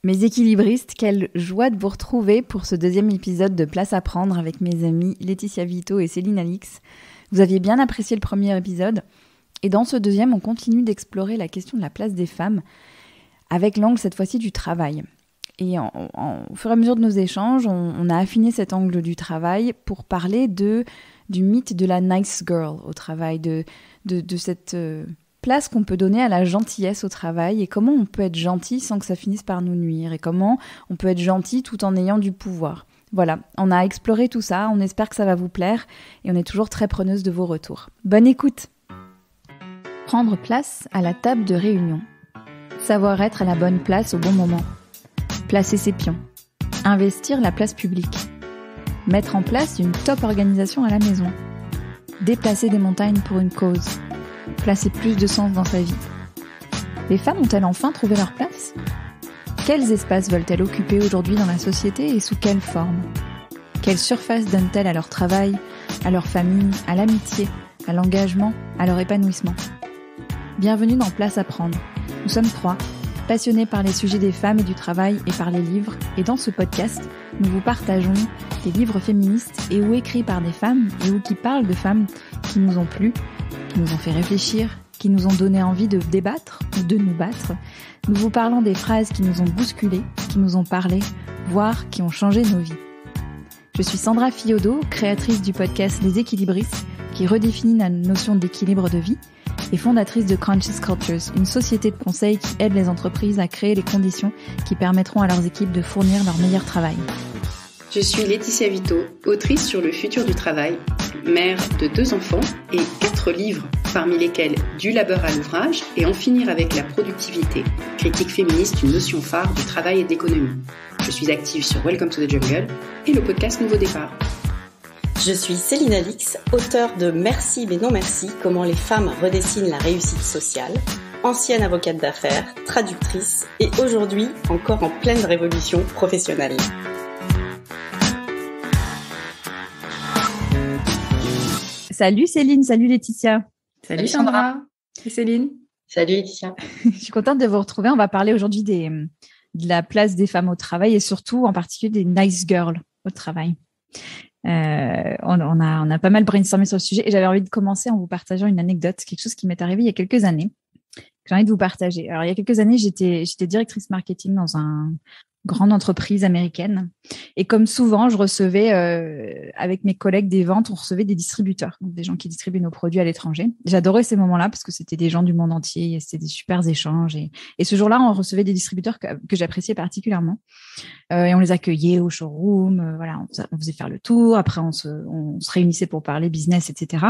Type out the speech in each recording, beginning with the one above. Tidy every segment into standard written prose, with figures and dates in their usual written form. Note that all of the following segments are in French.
Mes équilibristes, quelle joie de vous retrouver pour ce deuxième épisode de Place à prendre avec mes amis Laetitia Vito et Céline Alix. Vous aviez bien apprécié le premier épisode et dans ce deuxième, on continue d'explorer la question de la place des femmes avec l'angle cette fois-ci du travail. Et au fur et à mesure de nos échanges, on a affiné cet angle du travail pour parler du mythe de la nice girl au travail, de cette place qu'on peut donner à la gentillesse au travail et comment on peut être gentil sans que ça finisse par nous nuire et comment on peut être gentil tout en ayant du pouvoir. Voilà, on a exploré tout ça, on espère que ça va vous plaire et on est toujours très preneuse de vos retours. Bonne écoute! Prendre place à la table de réunion. Savoir être à la bonne place au bon moment. Placer ses pions. Investir la place publique. Mettre en place une top organisation à la maison. Déplacer des montagnes pour une cause. Placer plus de sens dans sa vie. Les femmes ont-elles enfin trouvé leur place ? Quels espaces veulent-elles occuper aujourd'hui dans la société et sous quelle forme ? Quelle surface donnent-elles à leur travail, à leur famille, à l'amitié, à l'engagement, à leur épanouissement ? Bienvenue dans Place à prendre. Nous sommes 3, passionnés par les sujets des femmes et du travail et par les livres. Et dans ce podcast, nous vous partageons des livres féministes et ou écrits par des femmes et ou qui parlent de femmes qui nous ont plu, qui nous ont fait réfléchir, qui nous ont donné envie de débattre ou de nous battre. Nous vous parlons des phrases qui nous ont bousculées, qui nous ont parlé, voire qui ont changé nos vies. Je suis Sandra Fiodo, créatrice du podcast Les Équilibristes, qui redéfinit la notion d'équilibre de vie, et fondatrice de Conscious Cultures, une société de conseil qui aide les entreprises à créer les conditions qui permettront à leurs équipes de fournir leur meilleur travail. Je suis Laetitia Vito, autrice sur le futur du travail, mère de 2 enfants et 4 livres, parmi lesquels Du labeur à l'ouvrage et En finir avec la productivité, critique féministe, une notion phare du travail et de l'économie. Je suis active sur Welcome to the Jungle et le podcast Nouveau Départ. Je suis Céline Alix, auteure de Merci mais non merci, comment les femmes redessinent la réussite sociale, ancienne avocate d'affaires, traductrice et aujourd'hui encore en pleine révolution professionnelle. Salut Céline, salut Laetitia. Salut Sandra et Céline. Salut Laetitia. Je suis contente de vous retrouver. On va parler aujourd'hui de la place des femmes au travail et surtout en particulier des nice girls au travail. On a pas mal brainstormé sur le sujet et j'avais envie de commencer en vous partageant une anecdote, quelque chose qui m'est arrivé il y a quelques années, que j'ai envie de vous partager. Alors, il y a quelques années, j'étais directrice marketing dans une grande entreprise américaine et comme souvent, je recevais, avec mes collègues des ventes, on recevait des distributeurs, donc des gens qui distribuent nos produits à l'étranger. J'adorais ces moments-là parce que c'était des gens du monde entier, et c'était des super échanges et ce jour-là, on recevait des distributeurs que j'appréciais particulièrement. Et on les accueillait au showroom, voilà, on faisait faire le tour, après on se réunissait pour parler business, etc.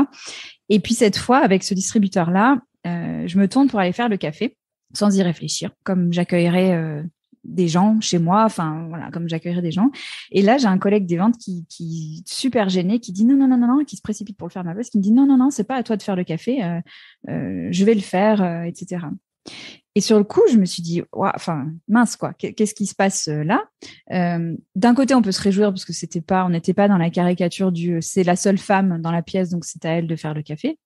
Et puis cette fois, avec ce distributeur-là, je me tourne pour aller faire le café, sans y réfléchir, comme j'accueillerais des gens chez moi, enfin voilà, comme j'accueillerais des gens. Et là, j'ai un collègue des ventes qui super gêné, qui dit non, qui se précipite pour le faire à ma place, qui me dit non, c'est pas à toi de faire le café, je vais le faire, etc. Et sur le coup, je me suis dit, mince quoi, qu'est-ce qui se passe là ? D'un côté, on peut se réjouir parce que on n'était pas dans la caricature du c'est la seule femme dans la pièce, donc c'est à elle de faire le café.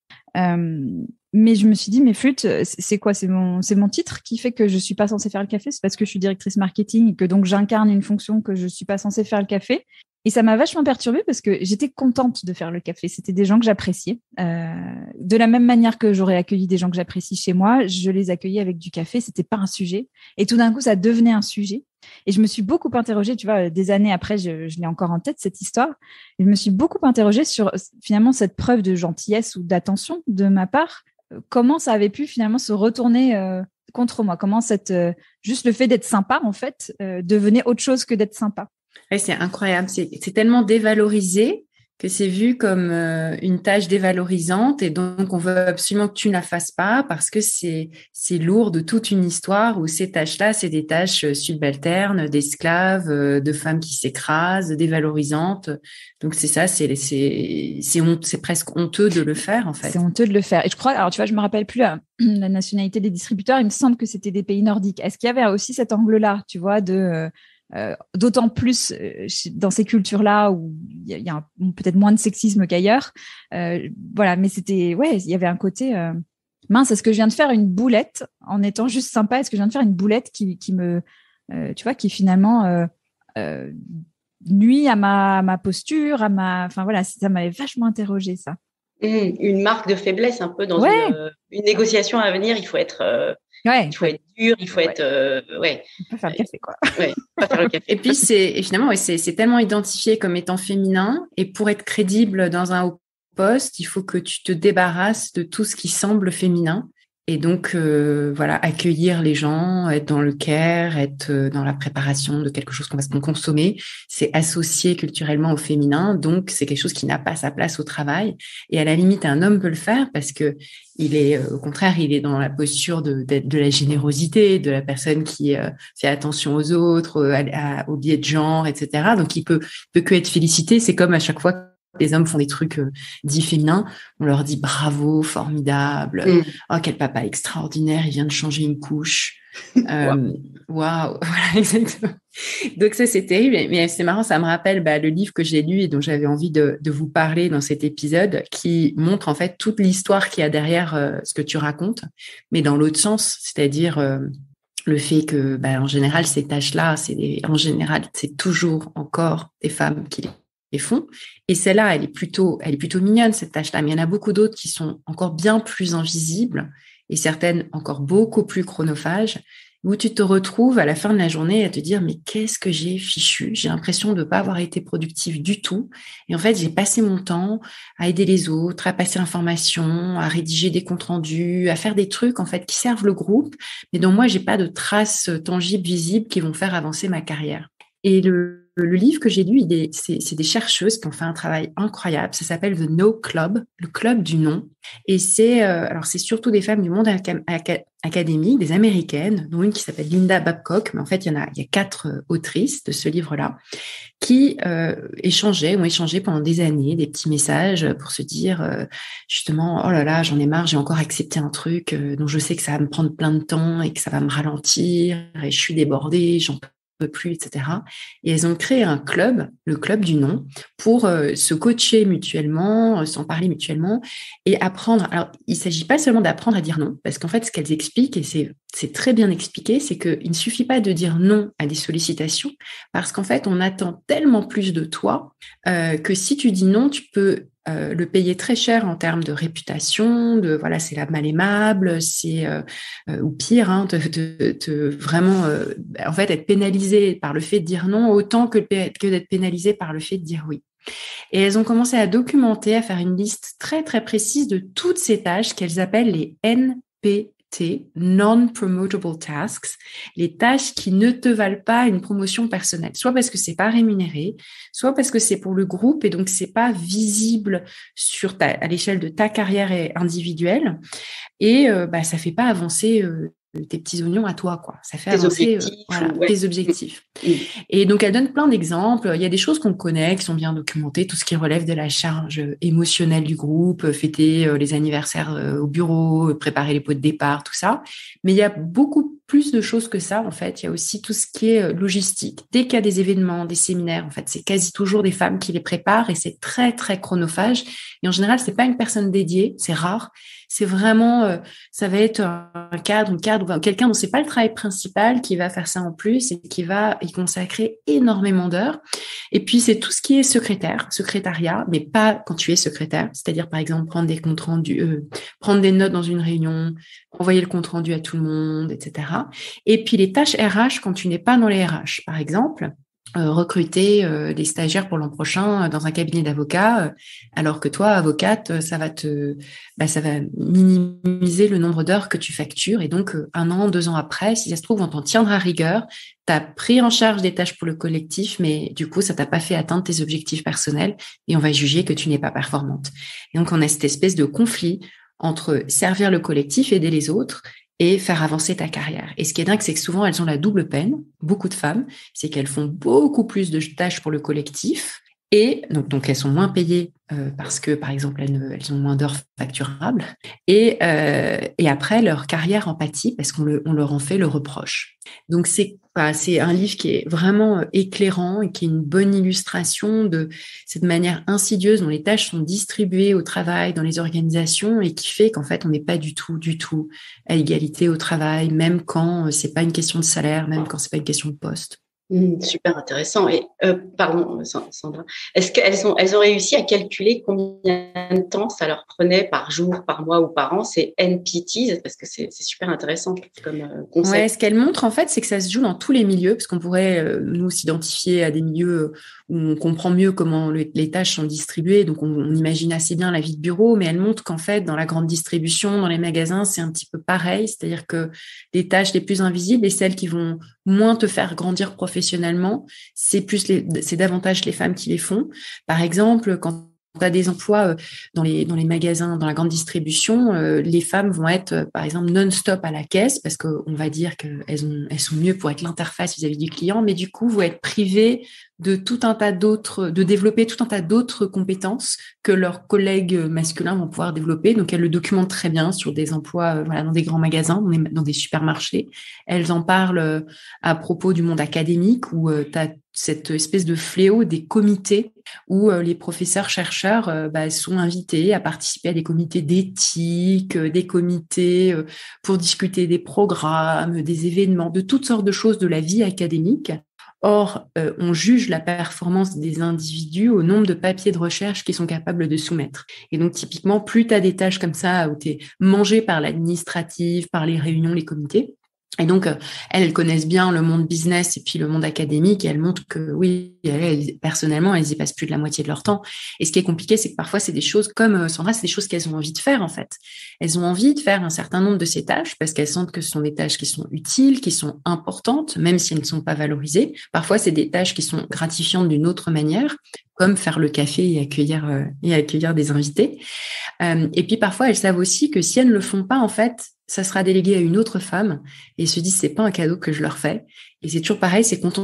Mais je me suis dit, mais flûte, c'est quoi ? C'est mon titre qui fait que je suis pas censée faire le café ? C'est parce que je suis directrice marketing et que donc j'incarne une fonction que je suis pas censée faire le café ? Et ça m'a vachement perturbée parce que j'étais contente de faire le café. C'était des gens que j'appréciais. De la même manière que j'aurais accueilli des gens que j'apprécie chez moi, je les accueillais avec du café. C'était pas un sujet. Et tout d'un coup, ça devenait un sujet. Et je me suis beaucoup interrogée, tu vois, des années après, je l'ai encore en tête, cette histoire. Et je me suis beaucoup interrogée sur finalement cette preuve de gentillesse ou d'attention de ma part. Comment ça avait pu finalement se retourner contre moi ? Comment juste le fait d'être sympa, en fait, devenait autre chose que d'être sympa ? Ouais, c'est incroyable, c'est tellement dévalorisé que c'est vu comme une tâche dévalorisante et donc on veut absolument que tu ne la fasses pas parce que c'est lourd de toute une histoire où ces tâches-là, c'est des tâches subalternes, d'esclaves, de femmes qui s'écrasent, dévalorisantes. Donc c'est ça, c'est presque honteux de le faire en fait. C'est honteux de le faire. Et je crois, alors tu vois, je me rappelle plus la nationalité des distributeurs, il me semble que c'était des pays nordiques. Est-ce qu'il y avait aussi cet angle-là, tu vois, d'autant plus dans ces cultures-là où il y a peut-être moins de sexisme qu'ailleurs. Voilà, mais il y avait un côté mince, est-ce que je viens de faire une boulette en étant juste sympa? Est-ce que je viens de faire une boulette qui me tu vois, qui finalement nuit à ma posture, enfin voilà, ça m'avait vachement interrogé ça. Une marque de faiblesse un peu dans une négociation à venir. Il faut être, il faut être dur, il faut être, On peut faire le café, quoi. Pas faire le café. Et puis finalement, c'est tellement identifié comme étant féminin, et pour être crédible dans un haut poste, il faut que tu te débarrasses de tout ce qui semble féminin. Et donc, voilà, accueillir les gens, être dans le care, être dans la préparation de quelque chose qu'on va consommer, c'est associé culturellement au féminin. Donc, c'est quelque chose qui n'a pas sa place au travail. Et à la limite, un homme peut le faire parce que il est, au contraire, il est dans la posture de la générosité, de la personne qui fait attention aux autres, au biais de genre, etc. Donc, il peut que être félicité. C'est comme à chaque fois les hommes font des trucs dits féminins, on leur dit bravo, formidable, oh quel papa extraordinaire, il vient de changer une couche. Waouh, voilà, exactement. Donc ça c'est terrible, mais c'est marrant, ça me rappelle le livre que j'ai lu et dont j'avais envie de vous parler dans cet épisode, qui montre en fait toute l'histoire qu'il y a derrière ce que tu racontes, mais dans l'autre sens, c'est-à-dire le fait que en général ces tâches-là, c'est toujours encore des femmes qui les font. Et celle-là, elle est plutôt mignonne, cette tâche-là. Mais il y en a beaucoup d'autres qui sont encore bien plus invisibles et certaines encore beaucoup plus chronophages, où tu te retrouves à la fin de la journée à te dire, mais qu'est-ce que j'ai fichu? J'ai l'impression de ne pas avoir été productive du tout. Et en fait, j'ai passé mon temps à aider les autres, à passer l'information, à rédiger des comptes rendus, à faire des trucs, en fait, qui servent le groupe, mais dont moi, j'ai pas de traces tangibles, visibles qui vont faire avancer ma carrière. Et le livre que j'ai lu, c'est des chercheuses qui ont fait un travail incroyable. Ça s'appelle The No Club, le club du non. Et c'est surtout des femmes du monde académique, des américaines, dont une qui s'appelle Linda Babcock. Mais en fait, il y a 4 autrices de ce livre-là qui ont échangé pendant des années des petits messages pour se dire justement, oh là là, j'en ai marre, j'ai encore accepté un truc dont je sais que ça va me prendre plein de temps et que ça va me ralentir et je suis débordée, j'en peux plus, etc. Et elles ont créé un club, le club du non, pour se coacher mutuellement, s'en parler mutuellement et apprendre. Alors, il ne s'agit pas seulement d'apprendre à dire non, parce qu'en fait, ce qu'elles expliquent, et c'est très bien expliqué, c'est qu'il ne suffit pas de dire non à des sollicitations, parce qu'en fait, on attend tellement plus de toi que si tu dis non, tu peux le payer très cher en termes de réputation, c'est la mal aimable, c'est ou pire, vraiment en fait être pénalisé par le fait de dire non autant que d'être pénalisé par le fait de dire oui. Et elles ont commencé à documenter, à faire une liste très très précise de toutes ces tâches qu'elles appellent les NPT, non-promotable tasks, les tâches qui ne te valent pas une promotion personnelle, soit parce que c'est pas rémunéré, soit parce que c'est pour le groupe et donc c'est pas visible à l'échelle de ta carrière individuelle et ça fait pas avancer tes petits oignons à toi, quoi. Ça fait avancer tes objectifs. Et donc, elle donne plein d'exemples. Il y a des choses qu'on connaît, qui sont bien documentées, tout ce qui relève de la charge émotionnelle du groupe, fêter les anniversaires au bureau, préparer les pots de départ, tout ça. Mais il y a beaucoup plus de choses que ça, en fait. Il y a aussi tout ce qui est logistique. Dès qu'il y a des événements, des séminaires, en fait, c'est quasi toujours des femmes qui les préparent et c'est très, très chronophage. Et en général, c'est pas une personne dédiée, c'est rare. C'est vraiment, ça va être un cadre, ou quelqu'un dont c'est pas le travail principal qui va faire ça en plus et qui va y consacrer énormément d'heures. Et puis, c'est tout ce qui est secrétariat, mais pas quand tu es secrétaire. C'est-à-dire, par exemple, prendre des comptes rendus, prendre des notes dans une réunion, envoyer le compte rendu à tout le monde, etc. Et puis, les tâches RH quand tu n'es pas dans les RH. Par exemple, recruter des stagiaires pour l'an prochain dans un cabinet d'avocats, alors que toi, avocate, ça va minimiser le nombre d'heures que tu factures. Et donc, 1 an, 2 ans après, si ça se trouve, on t'en tiendra rigueur. Tu as pris en charge des tâches pour le collectif, mais du coup, ça t'a pas fait atteindre tes objectifs personnels et on va juger que tu n'es pas performante. Et donc, on a cette espèce de conflit entre servir le collectif, aider les autres, et faire avancer ta carrière. Et ce qui est dingue, c'est que souvent, elles ont la double peine, beaucoup de femmes, c'est qu'elles font beaucoup plus de tâches pour le collectif Et donc elles sont moins payées parce que, par exemple, elles ont moins d'heures facturables. Et après, leur carrière en pâtit parce qu'on leur en fait le reproche. Donc, c'est un livre qui est vraiment éclairant et qui est une bonne illustration de cette manière insidieuse dont les tâches sont distribuées au travail, dans les organisations, et qui fait qu'en fait, on n'est pas du tout à égalité au travail, même quand c'est pas une question de salaire, même quand c'est pas une question de poste. Super intéressant. Et pardon, Sandra, est-ce qu'elles ont réussi à calculer combien de temps ça leur prenait par jour, par mois ou par an? C'est NPTs, parce que c'est super intéressant comme concept. Ouais, ce qu'elle montre en fait, c'est que ça se joue dans tous les milieux, parce qu'on pourrait nous s'identifier à des milieux où on comprend mieux comment les tâches sont distribuées, donc on imagine assez bien la vie de bureau, mais elle montre qu'en fait, dans la grande distribution, dans les magasins, c'est un petit peu pareil, c'est-à-dire que les tâches les plus invisibles et celles qui vont moins te faire grandir professionnellement, c'est davantage les femmes qui les font. Par exemple, quand tu as des emplois dans les magasins, dans la grande distribution, les femmes vont être, par exemple, non-stop à la caisse parce qu'on va dire qu'elles sont mieux pour être l'interface vis-à-vis du client, mais du coup, vont être privées de développer tout un tas d'autres compétences que leurs collègues masculins vont pouvoir développer. Donc, elles le documentent très bien sur des emplois, dans des grands magasins, dans des supermarchés. Elles en parlent à propos du monde académique où tu as cette espèce de fléau des comités où les professeurs-chercheurs sont invités à participer à des comités d'éthique, des comités pour discuter des programmes, des événements, de toutes sortes de choses de la vie académique. Or, on juge la performance des individus au nombre de papiers de recherche qu'ils sont capables de soumettre. Et donc, typiquement, plus tu as des tâches comme ça où tu es mangé par l'administrative, par les réunions, les comités. Et donc, elles connaissent bien le monde business et puis le monde académique et elles montrent que oui, personnellement, elles y passent plus de la moitié de leur temps. Et ce qui est compliqué, c'est que parfois, c'est des choses comme Sandra, c'est des choses qu'elles ont envie de faire en fait. Elles ont envie de faire un certain nombre de ces tâches parce qu'elles sentent que ce sont des tâches qui sont utiles, qui sont importantes, même si elles ne sont pas valorisées. Parfois, c'est des tâches qui sont gratifiantes d'une autre manière, comme faire le café et accueillir des invités. Et puis parfois, elles savent aussi que si elles ne le font pas, en fait, ça sera délégué à une autre femme et se disent c'est pas un cadeau que je leur fais. Et c'est toujours pareil, c'est quand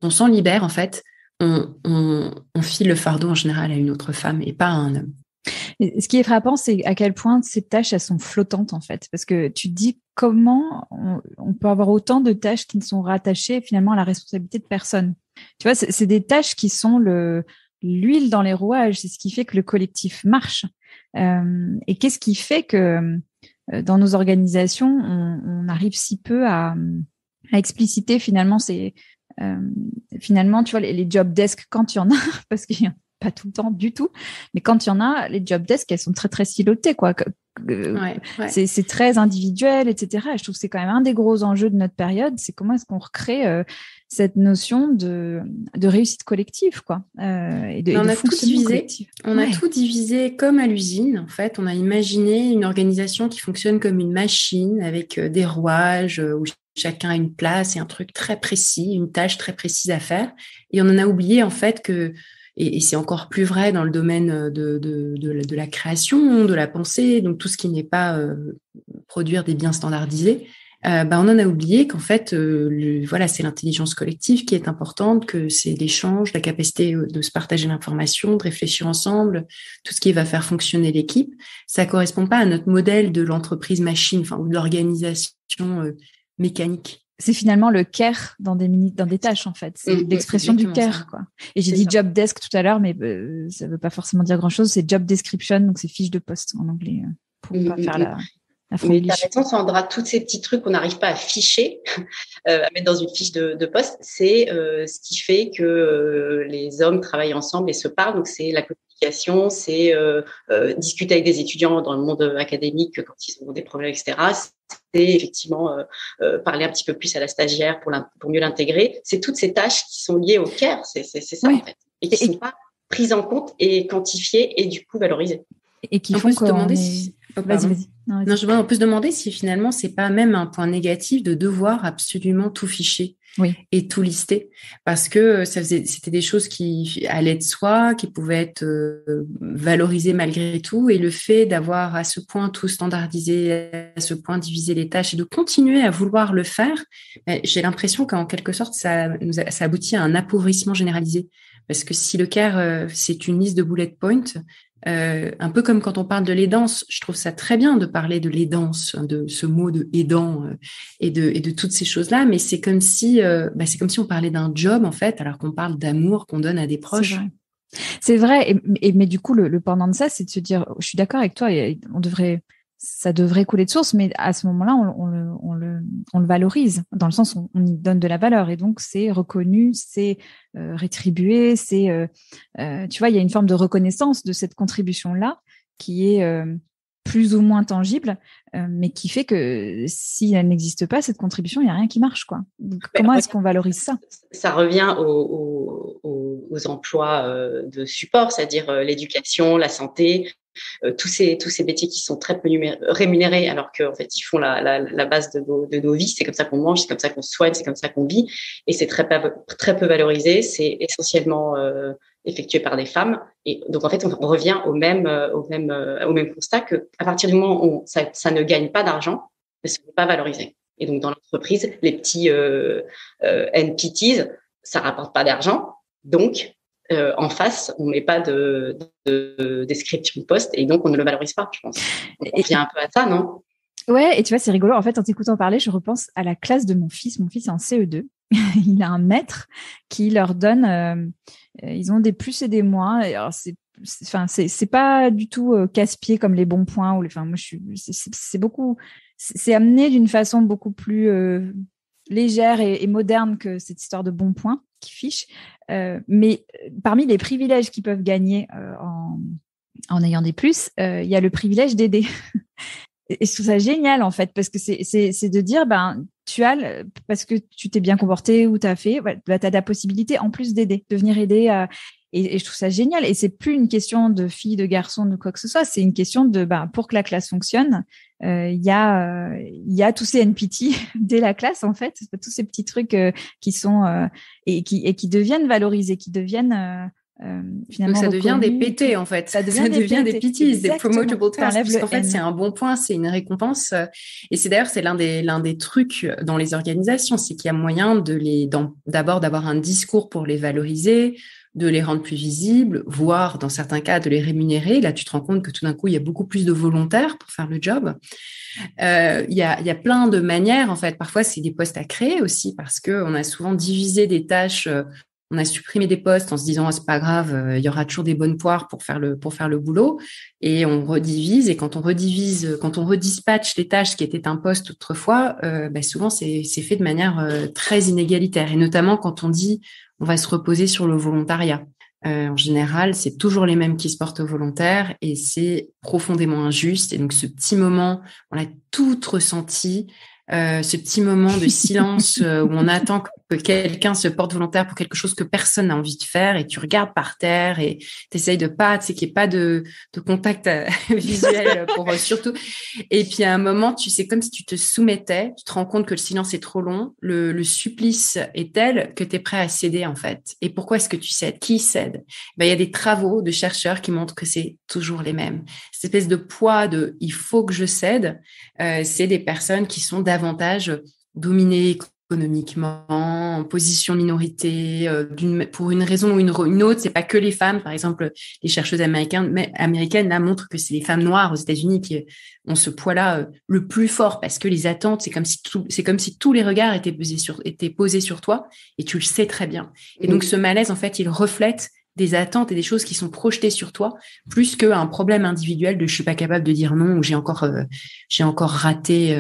on s'en libère, en fait, on file le fardeau en général à une autre femme et pas à un homme. Et ce qui est frappant, c'est à quel point ces tâches, elles sont flottantes, en fait. Parce que tu te dis comment on peut avoir autant de tâches qui ne sont rattachées finalement à la responsabilité de personne. Tu vois, c'est des tâches qui sont l'huile dans les rouages. C'est ce qui fait que le collectif marche. Et qu'est-ce qui fait que dans nos organisations, on arrive si peu à expliciter finalement finalement, tu vois, les job desks quand il y en a, parce qu'il y en a pas tout le temps du tout, mais quand il y en a, les job desks, elles sont très très silotées, quoi. Ouais. C'est très individuel, etc. Et je trouve que c'est quand même un des gros enjeux de notre période, c'est comment est-ce qu'on recrée cette notion de réussite collective, quoi, et de fonctionnement collectif. On a tout divisé comme à l'usine. En fait, on a imaginé une organisation qui fonctionne comme une machine avec des rouages où chacun a une place et un truc très précis, une tâche très précise à faire. Et on en a oublié en fait que et c'est encore plus vrai dans le domaine de la création, de la pensée, donc tout ce qui n'est pas produire des biens standardisés. On en a oublié qu'en fait, c'est l'intelligence collective qui est importante, que c'est l'échange, la capacité de se partager l'information, de réfléchir ensemble, tout ce qui va faire fonctionner l'équipe. Ça correspond pas à notre modèle de l'entreprise machine, ou de l'organisation mécanique. C'est finalement le care dans des tâches, en fait. C'est l'expression du care, quoi. Et j'ai dit job desk tout à l'heure, mais ça veut pas forcément dire grand-chose. C'est job description, donc c'est fiche de poste en anglais, pour pas faire la mais tu as raison, Sandra, tous ces petits trucs qu'on n'arrive pas à ficher, à mettre dans une fiche de poste, c'est ce qui fait que les hommes travaillent ensemble et se parlent. Donc, c'est la communication, c'est discuter avec des étudiants dans le monde académique quand ils ont des problèmes, etc. C'est effectivement parler un petit peu plus à la stagiaire pour mieux l'intégrer. C'est toutes ces tâches qui sont liées au care, c'est ça en fait, et qui ne sont pas prises en compte et quantifiées et du coup valorisées. Et qui font se demander Oh, Vas-y, pardon. vas-y. Non, vas-y. Non, on peut se demander si finalement, c'est pas même un point négatif de devoir absolument tout ficher Oui. et tout lister, parce que c'était des choses qui allaient de soi, qui pouvaient être valorisées malgré tout, et le fait d'avoir à ce point tout standardisé, à ce point divisé les tâches et de continuer à vouloir le faire, j'ai l'impression qu'en quelque sorte, ça aboutit à un appauvrissement généralisé. Parce que si le care, c'est une liste de bullet points, un peu comme quand on parle de l'aidance, je trouve ça très bien de parler de l'aidance, de ce mot de aidant et de toutes ces choses-là, mais c'est comme si on parlait d'un job en fait, alors qu'on parle d'amour qu'on donne à des proches. C'est vrai, mais du coup le pendant de ça, c'est de se dire, je suis d'accord avec toi, ça devrait couler de source, mais à ce moment-là, on le valorise, dans le sens où on y donne de la valeur, et donc c'est reconnu, c'est rétribué, c'est, tu vois, il y a une forme de reconnaissance de cette contribution-là qui est plus ou moins tangible, mais qui fait que si elle n'existe pas, cette contribution, il n'y a rien qui marche, quoi. Donc, comment est-ce qu'on valorise ça? Ça revient aux emplois de support, c'est-à-dire l'éducation, la santé, tous ces métiers qui sont très peu rémunérés, alors qu'en fait ils font la base de nos vies. C'est comme ça qu'on mange, c'est comme ça qu'on se soigne, c'est comme ça qu'on vit, et c'est très peu valorisé. C'est essentiellement effectué par des femmes, et donc en fait on revient au même constat, que à partir du moment où ça ne gagne pas d'argent, ce n'est pas valorisé. Et donc dans l'entreprise, les petits NPTs, ça rapporte pas d'argent, donc en face, on met pas de description de poste, et donc on ne le valorise pas, je pense. Donc, on revient un peu à ça, non? Ouais, et tu vois, c'est rigolo. En fait, en t'écoutant parler, je repense à la classe de mon fils. Mon fils est en CE2. Il a un maître qui leur donne, ils ont des plus et des moins. Et alors c'est pas du tout casse-pied comme les bons points, moi c'est beaucoup, c'est amené d'une façon beaucoup plus légère et moderne que cette histoire de bons points qui fiche. Mais parmi les privilèges qu'ils peuvent gagner en ayant des plus, il y a le privilège d'aider. Et je trouve ça génial, en fait, parce que c'est de dire, parce que tu t'es bien comporté ou t'as fait, t'as la possibilité, en plus d'aider, de venir aider. Et je trouve ça génial. Et c'est plus une question de fille, de garçon, de quoi que ce soit. C'est une question de, pour que la classe fonctionne, il y a tous ces NPT dès la classe, en fait, tous ces petits trucs qui sont et qui deviennent valorisés, qui deviennent finalement. Donc ça devient des PT, en fait. Ça devient des PTs, des promotable tasks, puisqu'en fait c'est un bon point, c'est une récompense. Et c'est l'un des trucs dans les organisations, c'est qu'il y a moyen d'abord d'avoir un discours pour les valoriser, de les rendre plus visibles, voire dans certains cas de les rémunérer. Là, tu te rends compte que tout d'un coup, il y a beaucoup plus de volontaires pour faire le job. Il y a plein de manières, en fait. Parfois, c'est des postes à créer aussi, parce que on a souvent divisé des tâches. On a supprimé des postes en se disant c'est pas grave, il y aura toujours des bonnes poires pour faire le boulot, et on redivise. Et quand on redispatche les tâches qui étaient un poste autrefois, souvent c'est fait de manière très inégalitaire, et notamment quand on dit on va se reposer sur le volontariat. En général, c'est toujours les mêmes qui se portent au volontaire, et c'est profondément injuste. Et donc ce petit moment, on l'a tout ressenti. Ce petit moment de silence où on attend que quelqu'un se porte volontaire pour quelque chose que personne n'a envie de faire, et tu regardes par terre et t'essayes de pas, tu sais, qu'il n'y ait pas de contact visuel pour surtout. Et puis à un moment, tu sais, comme si tu te soumettais, tu te rends compte que le silence est trop long, le supplice est tel que tu es prêt à céder, en fait. Et pourquoi est-ce que tu cèdes? Qui cède? Il y a des travaux de chercheurs qui montrent que c'est toujours les mêmes. Cette espèce de poids de il faut que je cède, c'est des personnes qui sont davantage dominées économiquement, en position minorité, pour une raison ou une autre. C'est pas que les femmes. Par exemple, les chercheuses américaines là montrent que c'est les femmes noires aux États-Unis qui ont ce poids-là le plus fort, parce que les attentes, c'est comme si tous les regards étaient posés sur toi, et tu le sais très bien. Et donc ce malaise, en fait, il reflète des attentes et des choses qui sont projetées sur toi, plus qu'un problème individuel de je suis pas capable de dire non, ou j'ai encore raté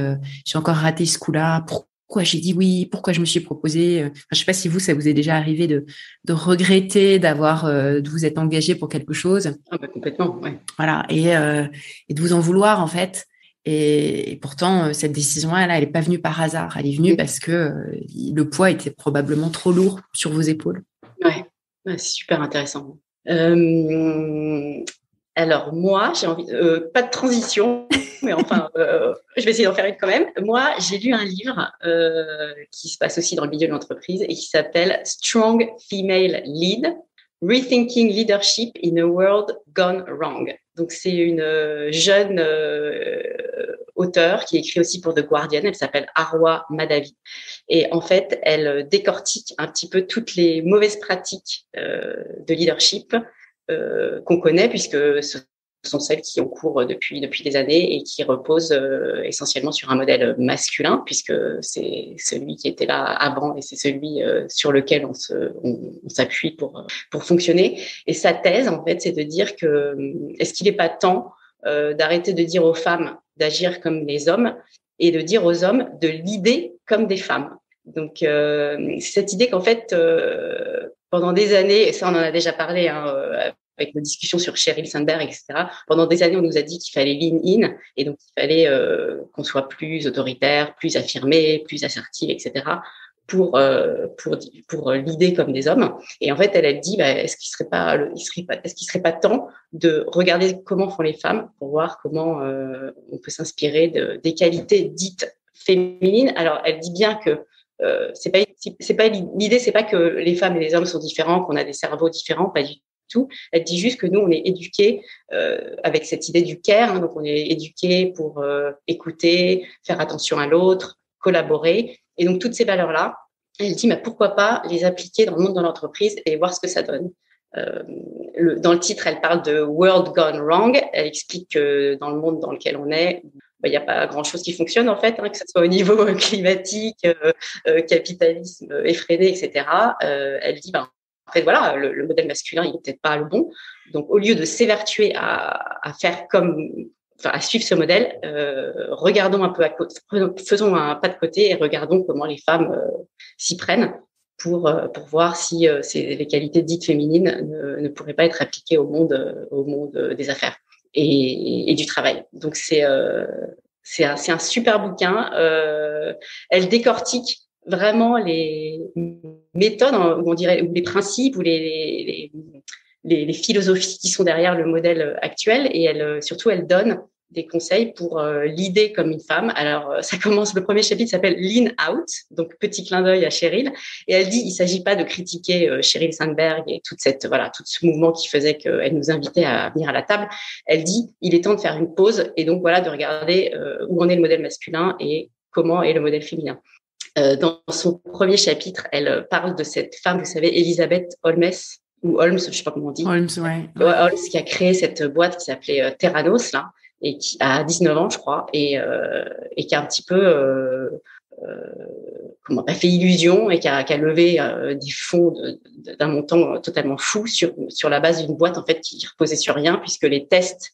ce coup-là. Pourquoi j'ai dit oui? Pourquoi je me suis proposé? Je sais pas si ça vous est déjà arrivé de regretter de vous être engagé pour quelque chose. Ah bah complètement, ouais. Voilà, et de vous en vouloir, en fait. Et pourtant, cette décision-là, elle est pas venue par hasard. Elle est venue parce que le poids était probablement trop lourd sur vos épaules. Ouais, c'est super intéressant. Alors moi, j'ai envie, pas de transition, mais enfin, je vais essayer d'en faire une quand même. Moi, j'ai lu un livre qui se passe aussi dans le milieu de l'entreprise et qui s'appelle Strong Female Lead, Rethinking Leadership in a World Gone Wrong. Donc c'est une jeune auteure qui écrit aussi pour The Guardian. Elle s'appelle Arwa Madhavi et en fait, elle décortique un petit peu toutes les mauvaises pratiques de leadership qu'on connaît, puisque ce sont celles qui ont cours depuis des années et qui reposent essentiellement sur un modèle masculin, puisque c'est celui qui était là avant et c'est celui sur lequel on s'appuie pour fonctionner. Et sa thèse, en fait, c'est de dire que est-ce qu'il n'est pas temps d'arrêter de dire aux femmes d'agir comme les hommes et de dire aux hommes de leader comme des femmes. Donc, c'est cette idée qu'en fait, pendant des années, et ça on en a déjà parlé avec nos discussions sur Sheryl Sandberg, etc. Pendant des années, on nous a dit qu'il fallait lean in et donc il fallait qu'on soit plus autoritaire, plus affirmé, plus assertif, etc. pour leader comme des hommes. Et en fait, elle dit, est-ce qu'il serait pas temps de regarder comment font les femmes pour voir comment on peut s'inspirer des qualités dites féminines. Alors, elle dit bien que c'est pas l'idée, c'est pas que les femmes et les hommes sont différents, qu'on a des cerveaux différents, pas du tout. Elle dit juste que nous, on est éduqués avec cette idée du care, donc on est éduqués pour écouter, faire attention à l'autre, collaborer. Et donc, toutes ces valeurs-là, elle dit, mais pourquoi pas les appliquer dans le monde de l'entreprise et voir ce que ça donne. Dans le titre, elle parle de World Gone Wrong. Elle explique que dans le monde dans lequel on est, il n'y a pas grand-chose qui fonctionne, en fait, que ce soit au niveau climatique, capitalisme effréné, etc. Elle dit, en fait, voilà, le modèle masculin, il n'est peut-être pas le bon. Donc, au lieu de s'évertuer à faire à suivre ce modèle, regardons un peu à côté, faisons un pas de côté et regardons comment les femmes s'y prennent pour voir si les qualités dites féminines ne pourraient pas être appliquées au monde des affaires et du travail. Donc c'est un super bouquin. Elle décortique vraiment les méthodes, ou les principes ou les philosophies qui sont derrière le modèle actuel, et surtout elle donne des conseils pour leader comme une femme. Alors ça commence, le premier chapitre s'appelle Lean Out, donc petit clin d'œil à Sheryl, et elle dit il s'agit pas de critiquer Sheryl Sandberg et tout ce mouvement qui faisait qu'elle nous invitait à venir à la table. Elle dit il est temps de faire une pause et donc voilà, de regarder où en est le modèle masculin et comment est le modèle féminin. Dans son premier chapitre, elle parle de cette femme, vous savez, Elisabeth Holmes, ou Holmes, je sais pas comment on dit. Holmes, ouais. Holmes, qui a créé cette boîte qui s'appelait Theranos, là, et qui a 19 ans, je crois, et qui a un petit peu fait illusion et qui a levé des fonds d'un montant totalement fou sur la base d'une boîte, en fait, qui reposait sur rien, puisque les tests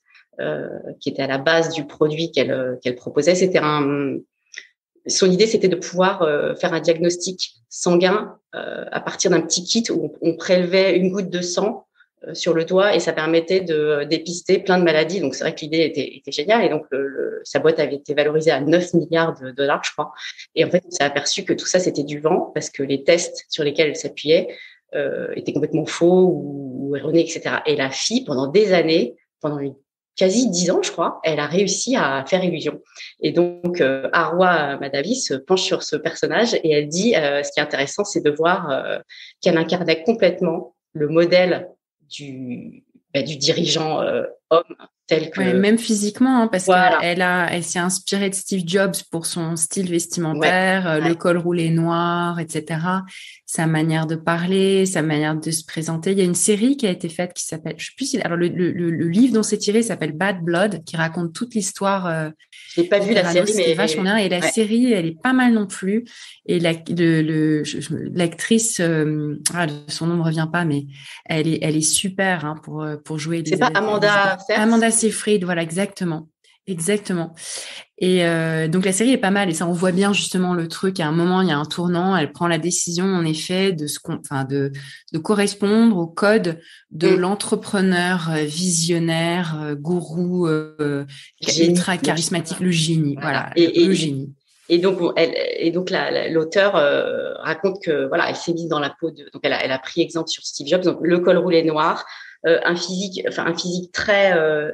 qui étaient à la base du produit qu'elle proposait, son idée, c'était de pouvoir faire un diagnostic sanguin à partir d'un petit kit où on prélevait une goutte de sang sur le doigt et ça permettait de dépister plein de maladies. Donc, c'est vrai que l'idée était géniale. Et donc, sa boîte avait été valorisée à 9 milliards de dollars, je crois. Et en fait, on s'est aperçu que tout ça, c'était du vent parce que les tests sur lesquels elle s'appuyait étaient complètement faux ou erronés, etc. Et la fille, pendant des années, quasi 10 ans, je crois, elle a réussi à faire illusion. Et donc, Arwa Madhavi se penche sur ce personnage et elle dit, ce qui est intéressant, c'est de voir qu'elle incarnait complètement le modèle du dirigeant homme tel que... Ouais, même physiquement, parce voilà. Elle s'est inspirée de Steve Jobs pour son style vestimentaire, le col roulé noir, etc. Sa manière de parler, sa manière de se présenter. Il y a une série qui a été faite qui s'appelle, je sais plus si, alors le livre dont c'est tiré s'appelle Bad Blood, qui raconte toute l'histoire. Je n'ai pas vu la série, mais vachement bien. Et la série, elle est pas mal non plus. Et l'actrice, son nom me revient pas, mais elle est super pour jouer. C'est pas Amanda Seyfried. Amanda Seyfried, voilà, exactement. Et donc la série est pas mal et ça on voit bien justement le truc. À un moment il y a un tournant, elle prend la décision en effet de correspondre au code de l'entrepreneur visionnaire, gourou, ultra charismatique, le génie. Voilà, le génie. Et donc l'auteur raconte que voilà, elle s'est mise dans la peau donc elle a pris exemple sur Steve Jobs, donc le col roulé noir. un physique très,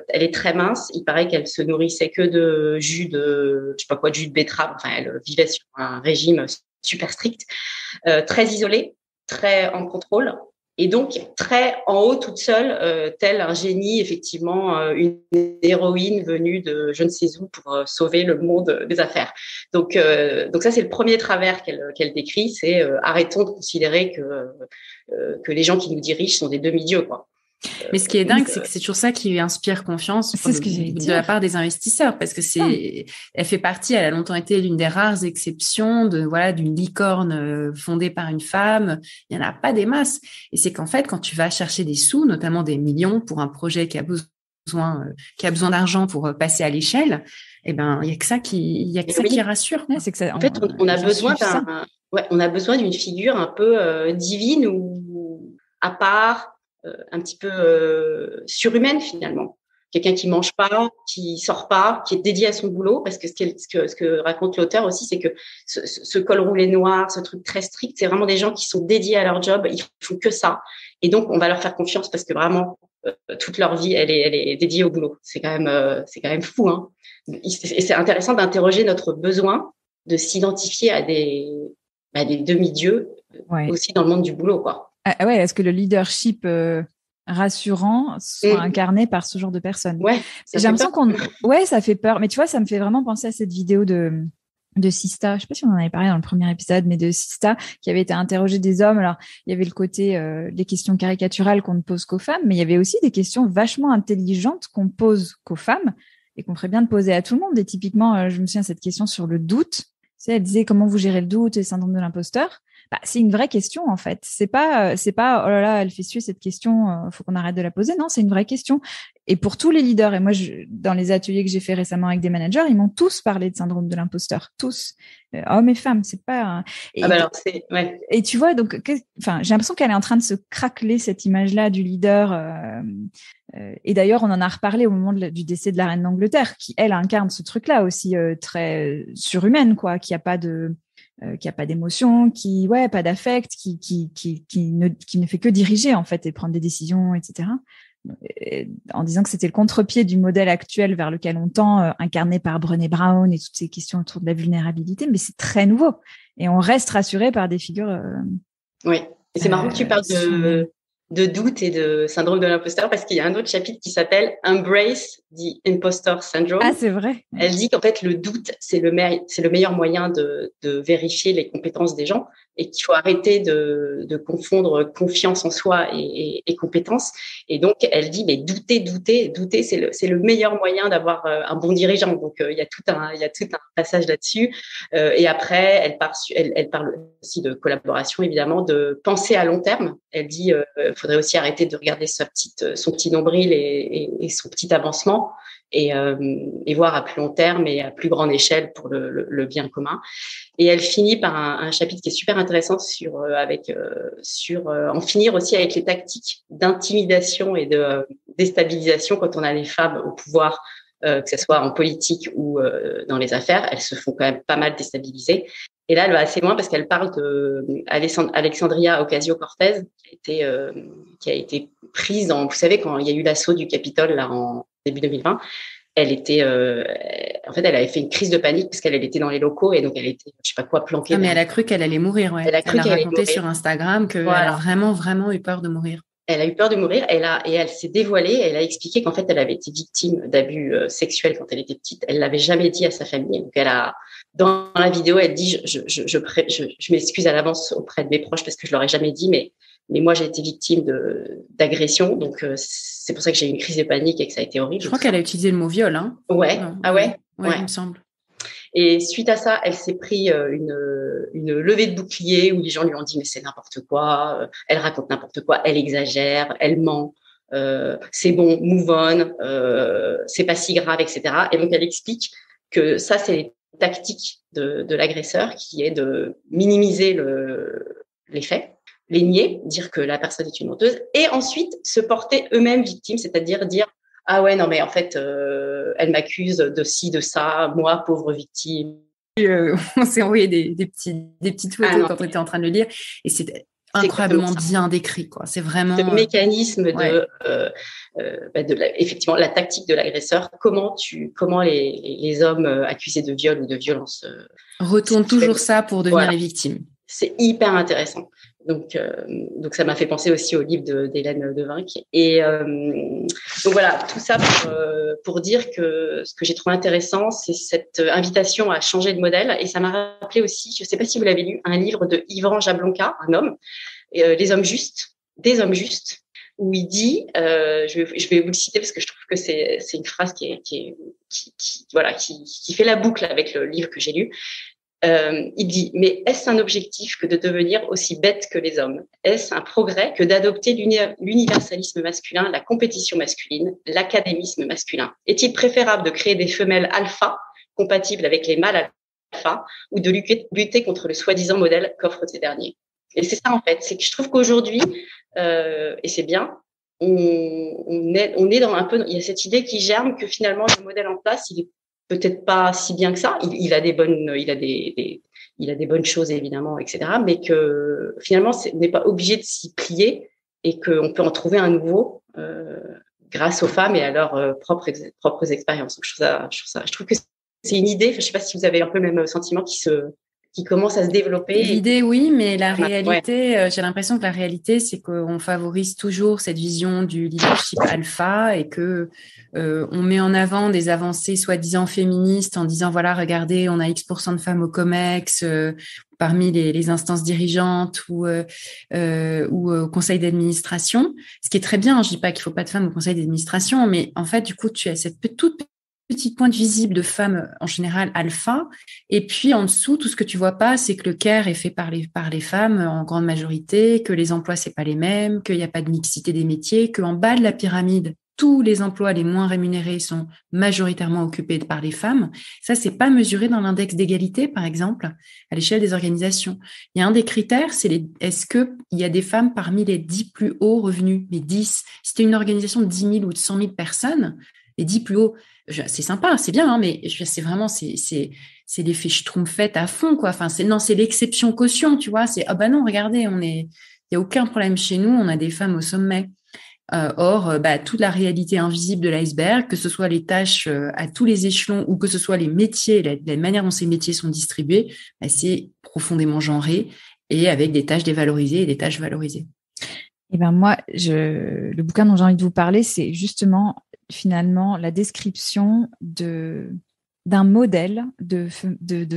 elle est très mince. Il paraît qu'elle se nourrissait que de jus de, je sais pas quoi, de jus de betterave. Enfin, elle vivait sur un régime super strict, très isolée, très en contrôle. Et donc, très en haut, toute seule, tel un génie, effectivement, une héroïne venue de je ne sais où pour sauver le monde des affaires. Donc ça, c'est le premier travers qu'elle décrit, c'est arrêtons de considérer que les gens qui nous dirigent sont des demi-dieux, quoi. Mais ce qui est dingue, c'est que c'est toujours ça qui inspire confiance de la part des investisseurs, parce que elle fait partie, elle a longtemps été l'une des rares exceptions d'une licorne fondée par une femme. Il n'y en a pas des masses. Et c'est qu'en fait, quand tu vas chercher des sous, notamment des millions pour un projet qui a besoin d'argent pour passer à l'échelle, eh ben, il y a que ça qui rassure. Ouais, c'est que ça, en fait, on a besoin on a besoin d'une figure un peu divine ou à part, un petit peu surhumaine finalement. Quelqu'un qui mange pas, qui sort pas, qui est dédié à son boulot, parce que ce que raconte l'auteur aussi, c'est que ce col roulé noir, ce truc très strict, c'est vraiment des gens qui sont dédiés à leur job, ils font que ça. Et donc, on va leur faire confiance parce que vraiment, toute leur vie, elle est dédiée au boulot. C'est quand même fou, hein. Et c'est intéressant d'interroger notre besoin de s'identifier à des demi-dieux, aussi dans le monde du boulot, quoi. Ah ouais, est-ce que le leadership rassurant soit incarné par ce genre de personnes? Ouais, j'ai l'impression ça fait peur. Mais tu vois, ça me fait vraiment penser à cette vidéo de Sista. Je sais pas si on en avait parlé dans le premier épisode, mais de Sista qui avait été interrogé des hommes. Alors, il y avait le côté les questions caricaturales qu'on ne pose qu'aux femmes, mais il y avait aussi des questions vachement intelligentes qu'on pose qu'aux femmes et qu'on ferait bien de poser à tout le monde. Et typiquement, je me souviens de cette question sur le doute. Tu sais, elle disait comment vous gérez le doute et le syndrome de l'imposteur. Bah, c'est une vraie question, en fait. C'est pas, oh là là, elle fait suer cette question, faut qu'on arrête de la poser. Non, c'est une vraie question. Et pour tous les leaders, et moi, dans les ateliers que j'ai fait récemment avec des managers, ils m'ont tous parlé de syndrome de l'imposteur. Tous. Hommes et femmes, c'est pas, et tu vois, donc, j'ai l'impression qu'elle est en train de se craqueler cette image-là du leader, et d'ailleurs, on en a reparlé au moment du décès de la reine d'Angleterre, qui, elle, incarne ce truc-là aussi, très surhumaine, quoi, qui a pas d'émotion, pas d'affect, qui ne fait que diriger en fait et prendre des décisions, etc. En disant que c'était le contre-pied du modèle actuel vers lequel on tend, incarné par Brené Brown et toutes ces questions autour de la vulnérabilité, mais c'est très nouveau et on reste rassuré par des figures. Oui, et c'est marrant que tu parles de doute et de syndrome de l'imposteur parce qu'il y a un autre chapitre qui s'appelle Embrace the Imposter Syndrome. Ah, c'est vrai. Elle dit qu'en fait, le doute, c'est le meilleur moyen de vérifier les compétences des gens et qu'il faut arrêter de confondre confiance en soi et compétences. Et donc, elle dit, mais douter, c'est le meilleur moyen d'avoir un bon dirigeant. Donc, il y a tout un passage là-dessus. Et après, elle parle aussi de collaboration, évidemment, de penser à long terme. Elle dit, faudrait aussi arrêter de regarder son petit nombril et son petit avancement et voir à plus long terme et à plus grande échelle pour le bien commun. Et elle finit par un chapitre qui est super intéressant sur en finir aussi avec les tactiques d'intimidation et de déstabilisation quand on a les femmes au pouvoir, que ce soit en politique ou dans les affaires. Elles se font quand même pas mal déstabiliser. Et là, elle va assez loin parce qu'elle parle de Alexandria Ocasio-Cortez qui a été prise vous savez, quand il y a eu l'assaut du Capitole là en début 2020, elle était, en fait, elle avait fait une crise de panique parce qu'elle était dans les locaux et donc elle était, je sais pas quoi, planquée. Ah, mais elle a cru qu'elle allait mourir, ouais. Elle a raconté sur Instagram qu'elle a vraiment, vraiment eu peur de mourir. Elle a eu peur de mourir. Elle s'est dévoilée. Elle a expliqué qu'en fait, elle avait été victime d'abus sexuels quand elle était petite. Elle l'avait jamais dit à sa famille. Donc, dans la vidéo, elle dit, je m'excuse à l'avance auprès de mes proches parce que je leur ai jamais dit, mais moi, j'ai été victime d'agression. Donc, c'est pour ça que j'ai eu une crise de panique et que ça a été horrible. Je crois qu'elle a utilisé le mot viol, hein. Ouais. Non. Ah ouais? Ouais, il me semble. Et suite à ça, elle s'est pris une levée de bouclier où les gens lui ont dit mais c'est n'importe quoi, elle raconte n'importe quoi, elle exagère, elle ment, c'est bon, move on, c'est pas si grave, etc. Et donc elle explique que ça c'est les tactiques de l'agresseur qui est de minimiser les faits, les nier, dire que la personne est une menteuse et ensuite se porter eux-mêmes victimes, c'est-à-dire dire ah ouais, non, mais en fait, elle m'accuse de ci, de ça, moi, pauvre victime. On s'est envoyé des petites photos quand on était en train de le lire. Et incroyablement bien décrit, quoi. C'est vraiment... Ce mécanisme ouais. Effectivement, la tactique de l'agresseur, comment les hommes accusés de viol ou de violence retournent toujours ça pour devenir les victimes. C'est hyper intéressant. Donc ça m'a fait penser aussi au livre d'Hélène Devinck. Et donc voilà, tout ça pour dire que ce que j'ai trouvé intéressant, c'est cette invitation à changer de modèle. Et ça m'a rappelé aussi, je ne sais pas si vous l'avez lu, un livre de Yvan Jablonka, un homme, des hommes justes, où il dit, je vais vous le citer parce que je trouve que c'est une phrase qui fait la boucle avec le livre que j'ai lu. Il dit, mais est-ce un objectif que de devenir aussi bête que les hommes? Est-ce un progrès que d'adopter l'universalisme masculin, la compétition masculine, l'académisme masculin? Est-il préférable de créer des femelles alpha compatibles avec les mâles alpha ou de lutter contre le soi-disant modèle qu'offrent ces derniers? Et c'est ça en fait, c'est que je trouve qu'aujourd'hui, et c'est bien, on est dans un peu, il y a cette idée qui germe que finalement le modèle en place, il est peut-être pas si bien que ça. Il a des bonnes choses évidemment, etc. Mais que finalement, on n'est pas obligé de s'y plier et qu'on peut en trouver un nouveau grâce aux femmes et à leurs propres expériences. Donc, je trouve que c'est une idée. Je sais pas si vous avez un peu le même sentiment qui commence à se développer. L'idée, oui, mais la réalité, j'ai l'impression que la réalité, c'est qu'on favorise toujours cette vision du leadership alpha et que on met en avant des avancées soi-disant féministes en disant, voilà, regardez, on a X% de femmes au COMEX, parmi les instances dirigeantes ou au conseil d'administration. Ce qui est très bien, je dis pas qu'il faut pas de femmes au conseil d'administration, mais en fait, du coup, tu as cette toute petite pointe visible de femmes en général alpha, et puis en dessous, tout ce que tu vois pas, c'est que le care est fait par les femmes en grande majorité, que les emplois c'est pas les mêmes, qu'il n'y a pas de mixité des métiers, qu'en bas de la pyramide, tous les emplois les moins rémunérés sont majoritairement occupés par les femmes. Ça, c'est pas mesuré dans l'index d'égalité, par exemple, à l'échelle des organisations. Il y a un des critères, c'est est-ce que il y a des femmes parmi les 10 plus hauts revenus, les 10. Si c'était une organisation de 10 000 ou de 100 000 personnes, les 10 plus hauts, c'est sympa, c'est bien, hein, mais c'est vraiment, c'est l'effet schtroumpfette à fond, quoi. Enfin, c'est l'exception caution, tu vois. C'est, ah bah non, regardez, il y a aucun problème chez nous, on a des femmes au sommet. Or, toute la réalité invisible de l'iceberg, que ce soit les tâches à tous les échelons ou que ce soit les métiers, la manière dont ces métiers sont distribués, c'est profondément genré et avec des tâches dévalorisées et des tâches valorisées. Eh ben moi, le bouquin dont j'ai envie de vous parler, c'est justement finalement la description d'un modèle de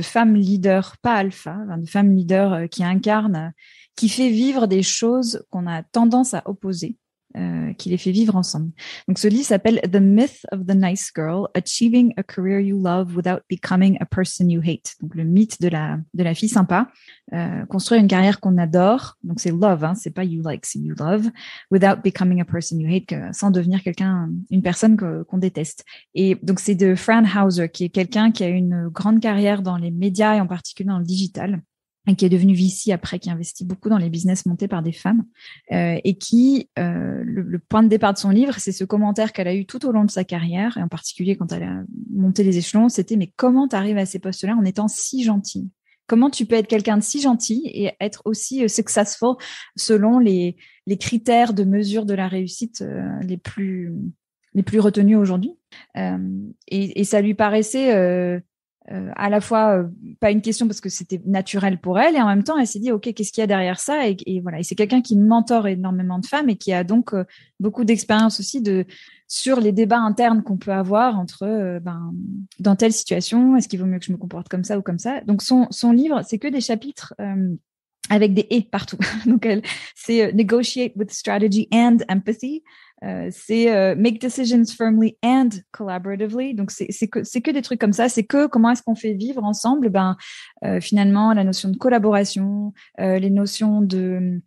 femmes leaders, pas alpha, de femmes leaders qui incarnent, qui fait vivre des choses qu'on a tendance à opposer, qui les fait vivre ensemble. Donc ce livre s'appelle The Myth of the Nice Girl, Achieving a Career You Love Without Becoming a Person You Hate. Donc le mythe de la fille sympa, construire une carrière qu'on adore. Donc c'est love, hein, c'est pas you like, c'est you love, without becoming a person you hate, sans devenir une personne qu'on déteste. Et donc c'est de Fran Hauser, qui est quelqu'un qui a une grande carrière dans les médias et en particulier dans le digital, et qui est devenu VC après, qui investit beaucoup dans les business montés par des femmes, et qui, le point de départ de son livre, c'est ce commentaire qu'elle a eu tout au long de sa carrière, et en particulier quand elle a monté les échelons, c'était « Mais comment tu arrives à ces postes-là en étant si gentille ? Comment tu peux être quelqu'un de si gentil et être aussi successful selon les critères de mesure de la réussite les plus retenus aujourd'hui ?» Et ça lui paraissait à la fois pas une question parce que c'était naturel pour elle, et en même temps elle s'est dit ok, qu'est-ce qu'il y a derrière ça, et voilà. Et c'est quelqu'un qui mentore énormément de femmes et qui a donc beaucoup d'expérience aussi sur les débats internes qu'on peut avoir entre dans telle situation, est-ce qu'il vaut mieux que je me comporte comme ça ou comme ça. Donc son livre, c'est que des chapitres avec des et partout. Donc c'est negotiate with strategy and empathy. C'est make decisions firmly and collaboratively. Donc c'est que des trucs comme ça. C'est que comment est-ce qu'on fait vivre ensemble finalement la notion de collaboration, les notions de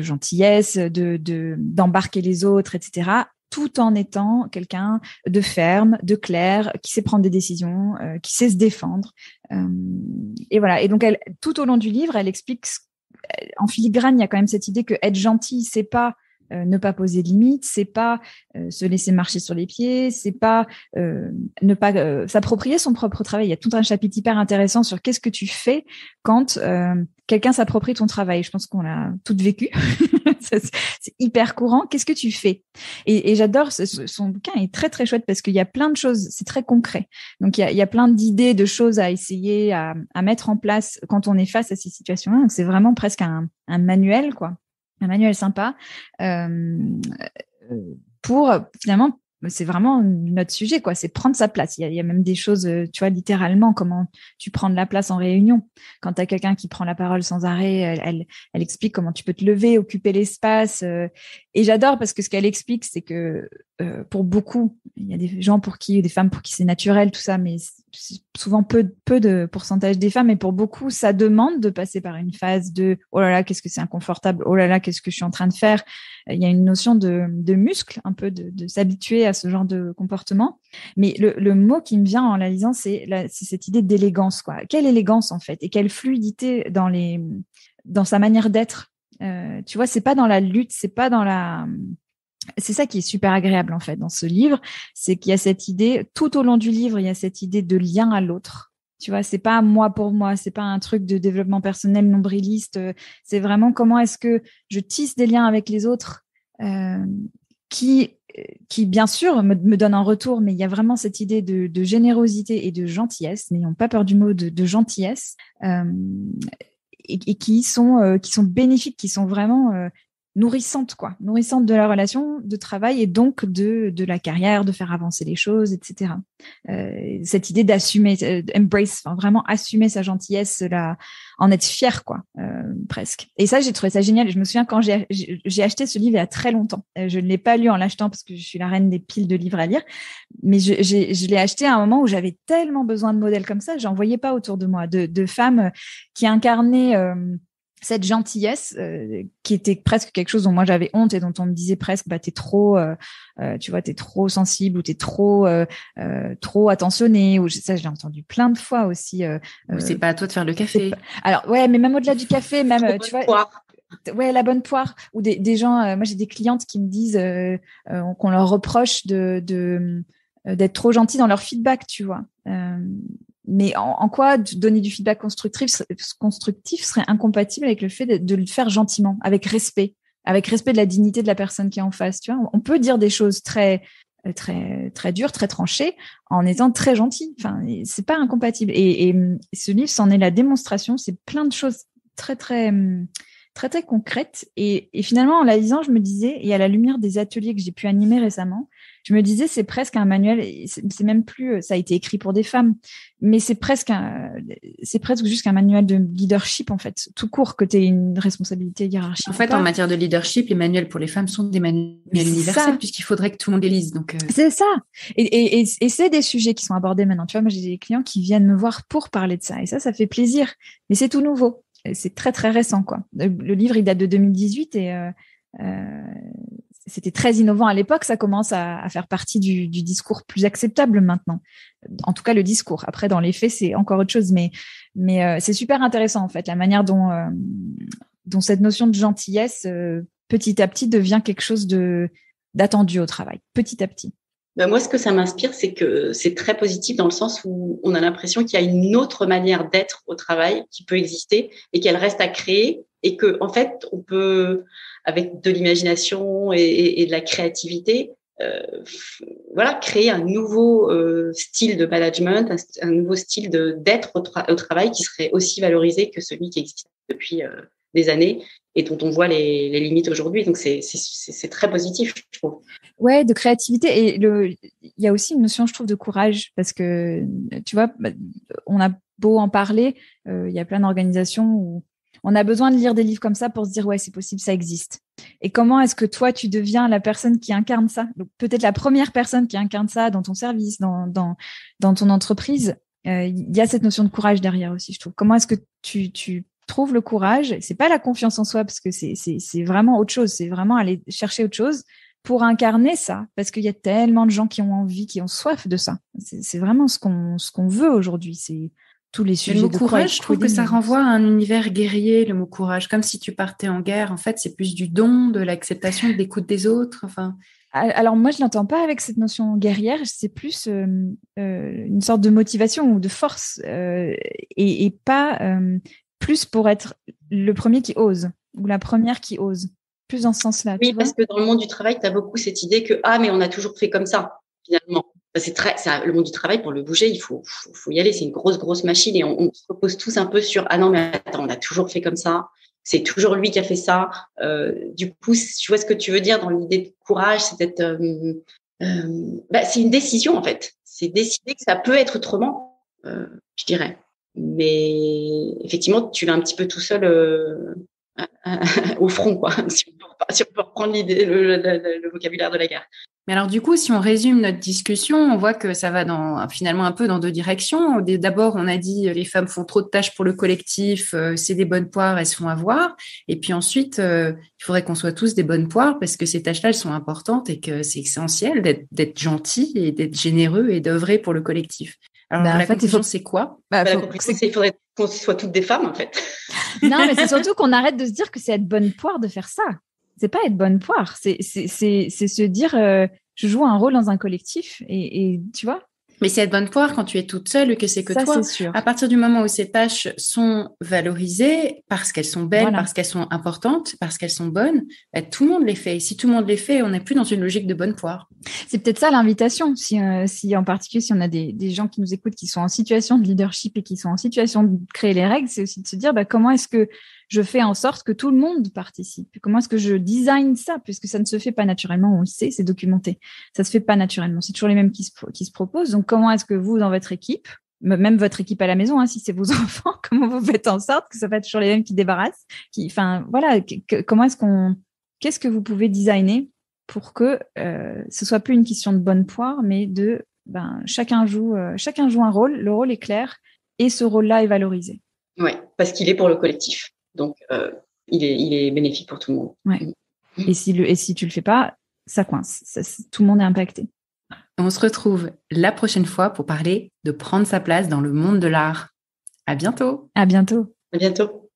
gentillesse, d'embarquer les autres, etc. Tout en étant quelqu'un de ferme, de clair, qui sait prendre des décisions, qui sait se défendre. Et voilà. Et donc tout au long du livre, elle explique en filigrane, il y a quand même cette idée que être gentil, c'est pas ne pas poser de limites, c'est pas se laisser marcher sur les pieds, c'est pas ne pas s'approprier son propre travail. Il y a tout un chapitre hyper intéressant sur qu'est-ce que tu fais quand quelqu'un s'approprie ton travail. Je pense qu'on l'a toutes vécu. C'est hyper courant. Qu'est-ce que tu fais? Et j'adore, son bouquin est très, très chouette parce qu'il y a plein de choses, c'est très concret. Donc, il y a plein d'idées, de choses à essayer, à mettre en place quand on est face à ces situations-là. Donc, c'est vraiment presque un manuel, quoi. Un manuel sympa pour finalement, c'est vraiment notre sujet, quoi. C'est prendre sa place. Il y a même des choses, tu vois, littéralement, comment tu prends de la place en réunion. Quand tu as quelqu'un qui prend la parole sans arrêt, elle explique comment tu peux te lever, occuper l'espace. Et j'adore parce que ce qu'elle explique, c'est que pour beaucoup, il y a des gens des femmes pour qui c'est naturel, tout ça, mais c'est souvent peu de pourcentage des femmes. Et pour beaucoup, ça demande de passer par une phase de « oh là là, qu'est-ce que c'est inconfortable, oh là là, qu'est-ce que je suis en train de faire ». Il y a une notion de muscle, un peu de s'habituer à ce genre de comportement. Mais le mot qui me vient en la lisant, c'est cette idée d'élégance, quoi. Quelle élégance, en fait, et quelle fluidité dans sa manière d'être. Tu vois, c'est pas dans la lutte, c'est pas dans la... C'est ça qui est super agréable, en fait, dans ce livre, c'est qu'il y a cette idée, tout au long du livre, il y a cette idée de lien à l'autre. Tu vois, c'est pas moi pour moi, c'est pas un truc de développement personnel nombriliste, c'est vraiment comment est-ce que je tisse des liens avec les autres qui bien sûr me donnent un retour, mais il y a vraiment cette idée de générosité et de gentillesse, n'ayons pas peur du mot de gentillesse, et qui sont bénéfiques, qui sont vraiment nourrissantes de la relation de travail et donc de la carrière, de faire avancer les choses, etc. Cette idée d'assumer, embrace, enfin vraiment assumer sa gentillesse, en être fier, quoi, presque. Et ça, j'ai trouvé ça génial. Et je me souviens quand j'ai acheté ce livre il y a très longtemps. Je ne l'ai pas lu en l'achetant parce que je suis la reine des piles de livres à lire, mais je l'ai acheté à un moment où j'avais tellement besoin de modèles comme ça. J'en voyais pas autour de moi, de femmes qui incarnaient cette gentillesse qui était presque quelque chose dont moi j'avais honte et dont on me disait presque t'es trop tu vois, t'es trop sensible ou t'es trop attentionné, ou ça je l'ai entendu plein de fois aussi. C'est pas à toi de faire le café. Alors ouais, mais même au-delà du café, même tu vois. Poire. Ouais, la bonne poire, ou des gens. Moi j'ai des clientes qui me disent qu'on leur reproche d'être trop gentil dans leur feedback, tu vois. Mais en quoi donner du feedback constructif serait incompatible avec le fait de le faire gentiment, avec respect de la dignité de la personne qui est en face, tu vois. On peut dire des choses très très très dures, très tranchées, en étant très gentil. Enfin, c'est pas incompatible. Et ce livre, c'en est la démonstration. C'est plein de choses très très très très concrètes. Et finalement, en la lisant, je me disais, et à la lumière des ateliers que j'ai pu animer récemment, je me disais, c'est presque un manuel, c'est même plus, ça a été écrit pour des femmes, mais c'est presque juste un manuel de leadership, en fait, tout court, que tu aies une responsabilité hiérarchique. En fait, en matière de leadership, les manuels pour les femmes sont des manuels universels, puisqu'il faudrait que tout le monde les lise. Donc, c'est ça. Et c'est des sujets qui sont abordés maintenant. Tu vois, moi, j'ai des clients qui viennent me voir pour parler de ça. Et ça fait plaisir. Mais c'est tout nouveau. C'est très, très récent, quoi. Le livre, il date de 2018 et c'était très innovant à l'époque. Ça commence à faire partie du discours plus acceptable maintenant. En tout cas, le discours. Après, dans les faits, c'est encore autre chose. Mais c'est super intéressant, en fait, la manière dont cette notion de gentillesse, petit à petit, devient quelque chose d'attendu au travail. Petit à petit. Moi, ce que ça m'inspire, c'est que c'est très positif dans le sens où on a l'impression qu'il y a une autre manière d'être au travail qui peut exister et qu'elle reste à créer et que, en fait, on peut, avec de l'imagination et de la créativité, créer un nouveau style de management, un nouveau style d'être au travail qui serait aussi valorisé que celui qui existe depuis des années et dont on voit les limites aujourd'hui. Donc, c'est très positif, je trouve. Ouais, de créativité. Et il y a aussi une notion, je trouve, de courage, parce que, tu vois, on a beau en parler, il y a plein d'organisations où on a besoin de lire des livres comme ça pour se dire, ouais, c'est possible, ça existe. Et comment est-ce que toi, tu deviens la personne qui incarne ça? Donc, peut-être la première personne qui incarne ça dans ton service, dans ton entreprise. Il y a cette notion de courage derrière aussi, je trouve. Comment est-ce que tu trouves le courage? C'est pas la confiance en soi, parce que c'est vraiment autre chose. C'est vraiment aller chercher autre chose pour incarner ça, parce qu'il y a tellement de gens qui ont envie, qui ont soif de ça. C'est vraiment ce qu'on veut aujourd'hui. tous les sujets. Le mot de courage, je trouve que ça renvoie à un univers guerrier, le mot courage, comme si tu partais en guerre. En fait, c'est plus du don, de l'acceptation, de l'écoute des autres. Enfin. Alors moi, je l'entends pas avec cette notion guerrière. C'est plus une sorte de motivation ou de force et pas plus pour être le premier qui ose ou la première qui ose. Plus dans ce sens-là. Oui, parce que dans le monde du travail, tu as beaucoup cette idée que mais on a toujours fait comme ça, finalement. Le monde du travail, pour le bouger, il faut y aller. C'est une grosse machine et on se repose tous un peu sur non, mais attends, on a toujours fait comme ça. C'est toujours lui qui a fait ça. Du coup, je vois ce que tu veux dire dans l'idée de courage, c'est peut-être, c'est une décision en fait. C'est décider que ça peut être autrement, je dirais. Mais effectivement, tu vas un petit peu tout seul au front, quoi. Si on peut reprendre l'idée, le vocabulaire de la guerre. Mais alors du coup, si on résume notre discussion, on voit que ça va finalement un peu dans deux directions. D'abord, on a dit les femmes font trop de tâches pour le collectif, c'est des bonnes poires, elles se font avoir. Et puis ensuite, il faudrait qu'on soit tous des bonnes poires parce que ces tâches-là, elles sont importantes et que c'est essentiel d'être gentil et d'être généreux et d'œuvrer pour le collectif. Alors la conclusion, c'est quoi ? La conclusion, il faudrait qu'on soit toutes des femmes, en fait. Non, mais c'est surtout qu'on arrête de se dire que c'est être bonne poire de faire ça. C'est pas être bonne poire, c'est se dire je joue un rôle dans un collectif et tu vois. Mais c'est être bonne poire quand tu es toute seule et que c'est que ça, toi. C'est sûr. À partir du moment où ces tâches sont valorisées parce qu'elles sont belles, Voilà. parce qu'elles sont importantes, parce qu'elles sont bonnes, tout le monde les fait. Et si tout le monde les fait, on n'est plus dans une logique de bonne poire. C'est peut-être ça l'invitation. Si en particulier, si on a des gens qui nous écoutent, qui sont en situation de leadership et qui sont en situation de créer les règles, c'est aussi de se dire comment est-ce que je fais en sorte que tout le monde participe. Comment est-ce que je design ça, puisque ça ne se fait pas naturellement, on le sait, c'est documenté. Ça se fait pas naturellement. C'est toujours les mêmes qui se proposent. Donc, comment est-ce que vous, dans votre équipe, même votre équipe à la maison, si c'est vos enfants, comment vous faites en sorte que ça soit toujours les mêmes qui débarrassent, comment qu'est-ce que vous pouvez designer pour que ce soit plus une question de bonne poire, mais de chacun joue un rôle, le rôle est clair et ce rôle-là est valorisé. Oui, parce qu'il est pour le collectif. Donc, il est bénéfique pour tout le monde. Ouais. Et si tu le fais pas, ça coince. Tout le monde est impacté. On se retrouve la prochaine fois pour parler de prendre sa place dans le monde de l'art. À bientôt. À bientôt. À bientôt.